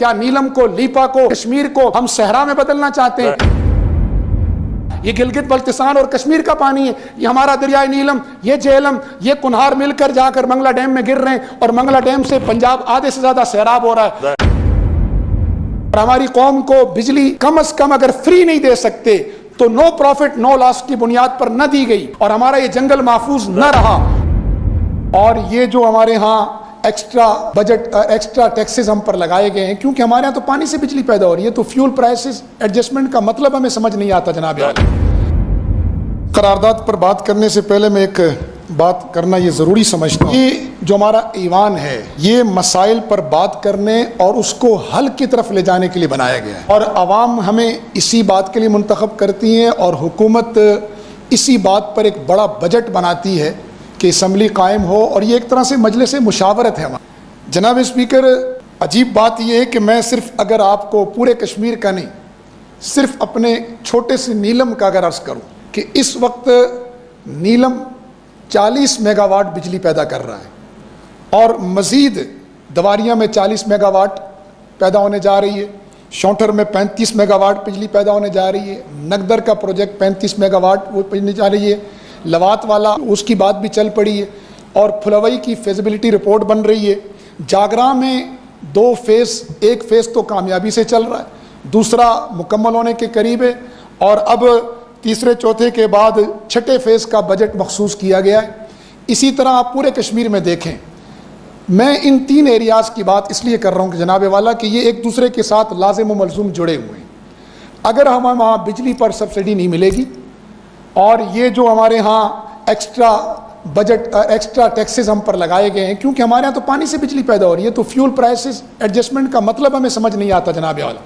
کیا نیلم کو، لیپا کو، کشمیر کو ہم صحرا میں بدلنا چاہتے ہیں؟ یہ گلگت بلتستان اور کشمیر کا پانی ہے، یہ ہمارا دریائے نیلم، یہ جہلم، یہ کنہار مل کر جا کر منگلا ڈیم میں گر رہے ہیں، اور منگلا ڈیم سے پنجاب آدھے سے زیادہ سیراب ہو رہا ہے۔ اور ہماری قوم کو بجلی کم از کم اگر فری نہیں دے سکتے تو نو پروفٹ نو لاس کی بنیاد پر نہ دی گئی، اور ہمارا یہ جنگل محفوظ نہ رہا، اور یہ جو ہمارے ہاں ایکسٹرا بجٹ ایکسٹرا ٹیکسز ہم پر لگائے گئے ہیں، کیونکہ ہمارے ہاں تو پانی سے بجلی پیدا ہو رہی ہے، تو فیول پرائسز ایڈجسٹمنٹ کا مطلب ہمیں سمجھ نہیں آتا جناب عالی۔ قرارداد پر بات کرنے سے پہلے میں ایک بات کرنا یہ ضروری سمجھتا ہوں، یہ جو ہمارا ایوان ہے یہ مسائل پر بات کرنے اور اس کو حل کی طرف لے جانے کے لیے بنایا گیا ہے، اور عوام ہمیں اسی بات کے لیے منتخب کرتی ہیں، اور حکومت اسی بات پر ایک بڑا بجٹ بناتی ہے کہ اسمبلی قائم ہو، اور یہ ایک طرح سے مجلس مشاورت ہے ہمارا۔ جناب اسپیکر، عجیب بات یہ ہے کہ میں صرف اگر آپ کو پورے کشمیر کا نہیں، صرف اپنے چھوٹے سے نیلم کا اگر عرض کروں کہ اس وقت نیلم 40 میگا واٹ بجلی پیدا کر رہا ہے، اور مزید دواریاں میں 40 میگا واٹ پیدا ہونے جا رہی ہے، شونٹر میں 35 میگا واٹ بجلی پیدا ہونے جا رہی ہے، نگدر کا پروجیکٹ 35 میگا واٹ وہ بجلی جا رہی ہے، لوات والا اس کی بات بھی چل پڑی ہے، اور پھلوئی کی فیزیبلٹی رپورٹ بن رہی ہے، جاگرا میں 2 فیز، ایک فیز تو کامیابی سے چل رہا ہے، دوسرا مکمل ہونے کے قریب ہے، اور اب تیسرے چوتھے کے بعد چھٹے فیز کا بجٹ مخصوص کیا گیا ہے۔ اسی طرح آپ پورے کشمیر میں دیکھیں، میں ان 3 ایریاز کی بات اس لیے کر رہا ہوں کہ جناب والا کہ یہ ایک دوسرے کے ساتھ لازم و ملزوم جڑے ہوئے ہیں۔ اگر ہمیں وہاں بجلی پر سبسڈی نہیں ملے گی، اور یہ جو ہمارے ہاں ایکسٹرا بجٹ ایکسٹرا ٹیکسز ہم پر لگائے گئے ہیں، کیونکہ ہمارے ہاں تو پانی سے بجلی پیدا ہو رہی ہے، تو فیول پرائسز ایڈجسٹمنٹ کا مطلب ہمیں سمجھ نہیں آتا جناب والا۔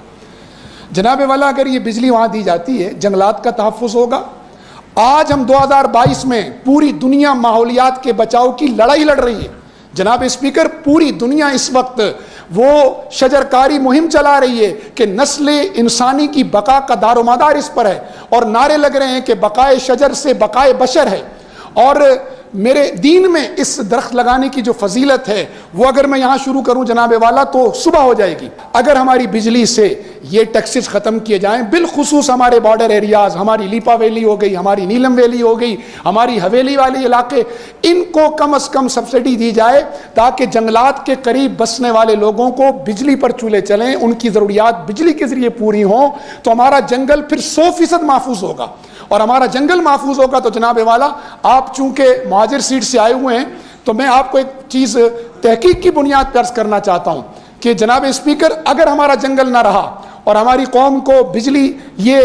جناب والا، اگر یہ بجلی وہاں دی جاتی ہے، جنگلات کا تحفظ ہوگا۔ آج ہم 2022 میں پوری دنیا ماحولیات کے بچاؤ کی لڑائی لڑ رہی ہے جناب اسپیکر، پوری دنیا اس وقت وہ شجرکاری مہم چلا رہی ہے کہ نسل انسانی کی بقا کا دار و مدار اس پر ہے، اور نعرے لگ رہے ہیں کہ بقائے شجر سے بقائے بشر ہے، اور میرے دین میں اس درخت لگانے کی جو فضیلت ہے وہ اگر میں یہاں شروع کروں جناب والا تو صبح ہو جائے گی۔ اگر ہماری بجلی سے یہ ٹیکسز ختم کیے جائیں، بالخصوص ہمارے بارڈر ایریاز، ہماری لیپا ویلی ہو گئی، ہماری نیلم ویلی ہو گئی، ہماری حویلی والے علاقے، ان کو کم از کم سبسڈی دی جائے تاکہ جنگلات کے قریب بسنے والے لوگوں کو بجلی پر چولہے چلیں، ان کی ضروریات بجلی کے ذریعے پوری ہوں، تو ہمارا جنگل پھر 100% محفوظ ہوگا۔ اور ہمارا جنگل محفوظ ہوگا تو جناب والا، آپ چونکہ مہاجر سیٹ سے آئے ہوئے ہیں تو میں آپ کو ایک چیز تحقیق کی بنیاد پر عرض کرنا چاہتا ہوں کہ جناب اسپیکر، اگر ہمارا جنگل نہ رہا اور ہماری قوم کو بجلی یہ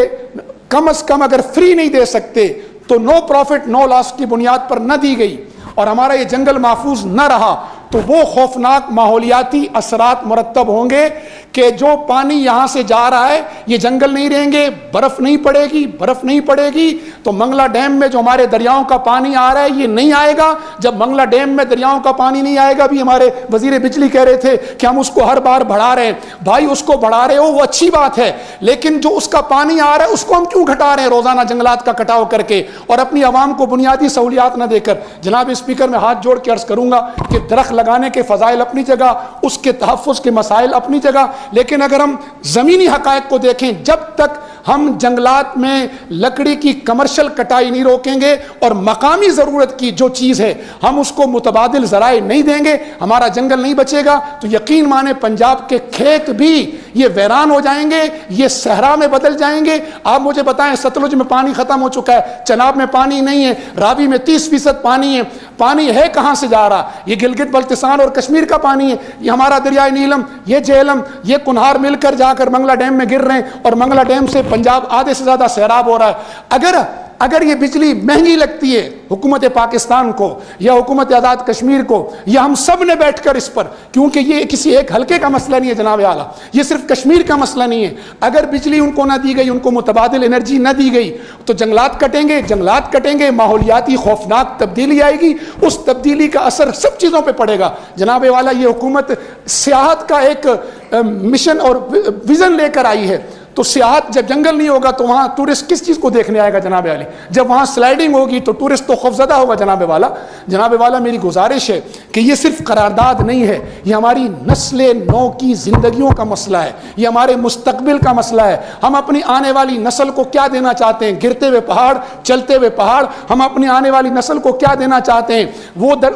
کم از کم اگر فری نہیں دے سکتے تو نو پروفٹ نو لاس کی بنیاد پر نہ دی گئی، اور ہمارا یہ جنگل محفوظ نہ رہا، تو وہ خوفناک ماحولیاتی اثرات مرتب ہوں گے کہ جو پانی یہاں سے جا رہا ہے یہ جنگل نہیں رہیں گے، برف نہیں پڑے گی، برف نہیں پڑے گی تو منگلا ڈیم میں جو ہمارے دریاؤں کا پانی آ رہا ہے یہ نہیں آئے گا۔ جب منگلا ڈیم میں دریاؤں کا پانی نہیں آئے گا، بھی ہمارے وزیر بجلی کہہ رہے تھے کہ ہم اس کو ہر بار بڑھا رہے ہیں، بھائی اس کو بڑھا رہے ہو وہ اچھی بات ہے، لیکن جو اس کا پانی آ رہا ہے اس کو ہم کیوں گھٹا رہے ہیں روزانہ جنگلات کا کٹاؤ کر کے اور اپنی عوام کو بنیادی سہولیات نہ دے کر؟ جناب اسپیکر، میں ہاتھ جوڑ کے عرض کروں گا کہ درخت لگانے کے فضائل اپنی جگہ، اس کے تحفظ کے مسائل اپنی جگہ، لیکن اگر ہم زمینی حقائق کو دیکھیں، جب تک ہم جنگلات میں لکڑی کی کمرشل کٹائی نہیں روکیں گے اور مقامی ضرورت کی جو چیز ہے ہم اس کو متبادل ذرائع نہیں دیں گے، ہمارا جنگل نہیں بچے گا، تو یقین مانے پنجاب کے کھیت بھی یہ ویران ہو جائیں گے، یہ صحرا میں بدل جائیں گے۔ آپ مجھے بتائیں، ستلج میں پانی ختم ہو چکا ہے، چناب میں پانی نہیں ہے، راوی میں 30% پانی ہے، پانی ہے کہاں سے جا رہا؟ یہ گلگت بلتستان اور کشمیر کا پانی ہے، یہ ہمارا دریائے نیلم، یہ جہلم، یہ کنہار مل کر جا کر منگلا ڈیم میں گر رہے ہیں، اور منگلا ڈیم سے پنجاب آدھے سے زیادہ سیراب ہو رہا ہے۔ اگر یہ بجلی مہنگی لگتی ہے حکومت پاکستان کو یا حکومت آزاد کشمیر کو یا ہم سب نے بیٹھ کر اس پر، کیونکہ یہ کسی ایک حلقے کا مسئلہ نہیں ہے جناب اعلیٰ، یہ صرف کشمیر کا مسئلہ نہیں ہے، اگر بجلی ان کو نہ دی گئی، ان کو متبادل انرجی نہ دی گئی تو جنگلات کٹیں گے، ماحولیاتی خوفناک تبدیلی آئے گی، اس تبدیلی کا اثر سب چیزوں پہ پڑے گا۔ جناب والا، یہ حکومت سیاحت کا ایک مشن اور ویژن لے کر آئی ہے، تو سیاحت جب جنگل نہیں ہوگا تو وہاں ٹورسٹ کس چیز کو دیکھنے آئے گا جناب عالی؟ جب وہاں سلائیڈنگ ہوگی تو ٹورسٹ تو خوفزدہ ہوگا جناب والا۔ جناب والا میری گزارش ہے کہ یہ صرف قرارداد نہیں ہے، یہ ہماری نسل نو کی زندگیوں کا مسئلہ ہے، یہ ہمارے مستقبل کا مسئلہ ہے۔ ہم اپنی آنے والی نسل کو کیا دینا چاہتے ہیں؟ گرتے ہوئے پہاڑ، چلتے ہوئے پہاڑ۔ ہم اپنی آنے والی نسل کو کیا دینا چاہتے ہیں؟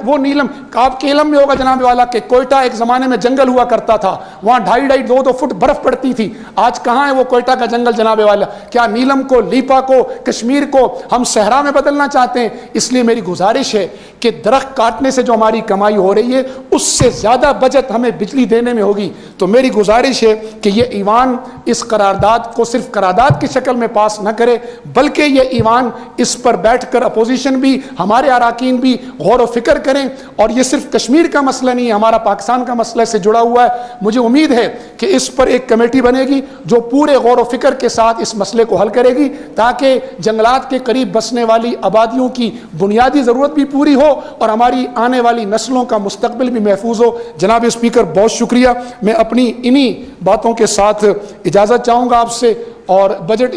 وہ نیلم، آپ کے علم میں ہوگا جناب والا کہ کوئٹہ ایک زمانے میں جنگل ہوا کرتا تھا، وہاں 2.5-2 فٹ برف پڑتی تھی۔ آج کہاں ہے وہ کوئٹہ کا جنگل جناب والا؟ کیا نیلم کو، لیپا کو، کشمیر کو ہم صحرا میں بدلنا چاہتے ہیں؟ اس لیے میری گزارش ہے کہ درخت کاٹنے سے جو ہماری کمائی ہو رہی ہے اس سے زیادہ بچت ہمیں بجلی دینے میں ہوگی۔ تو میری گزارش ہے کہ یہ ایوان اس قرارداد کو صرف قرارداد کی شکل میں پاس نہ کرے، بلکہ یہ ایوان اس پر بیٹھ کر اپوزیشن بھی، ہمارے اراکین بھی غور و فکر کریں۔ اور یہ صرف کشمیر کا مسئلہ نہیں ہے، ہمارا پاکستان کا مسئلہ سے جڑا ہوا ہے۔ مجھے امید ہے کہ اس پر ایک کمیٹی بنے گی جو پورے غور و فکر کے ساتھ اس مسئلے کو حل کرے گی، تاکہ جنگلات کے قریب بسنے والی آبادیوں کی بنیادی ضرورت بھی پوری ہو اور ہماری آنے والی نسلوں کا مستقبل بھی محفوظ ہو۔ جناب اسپیکر بہت شکریہ۔ میں اپنی انہی باتوں کے ساتھ اجازت چاہوں گا آپ سے، اور بجٹ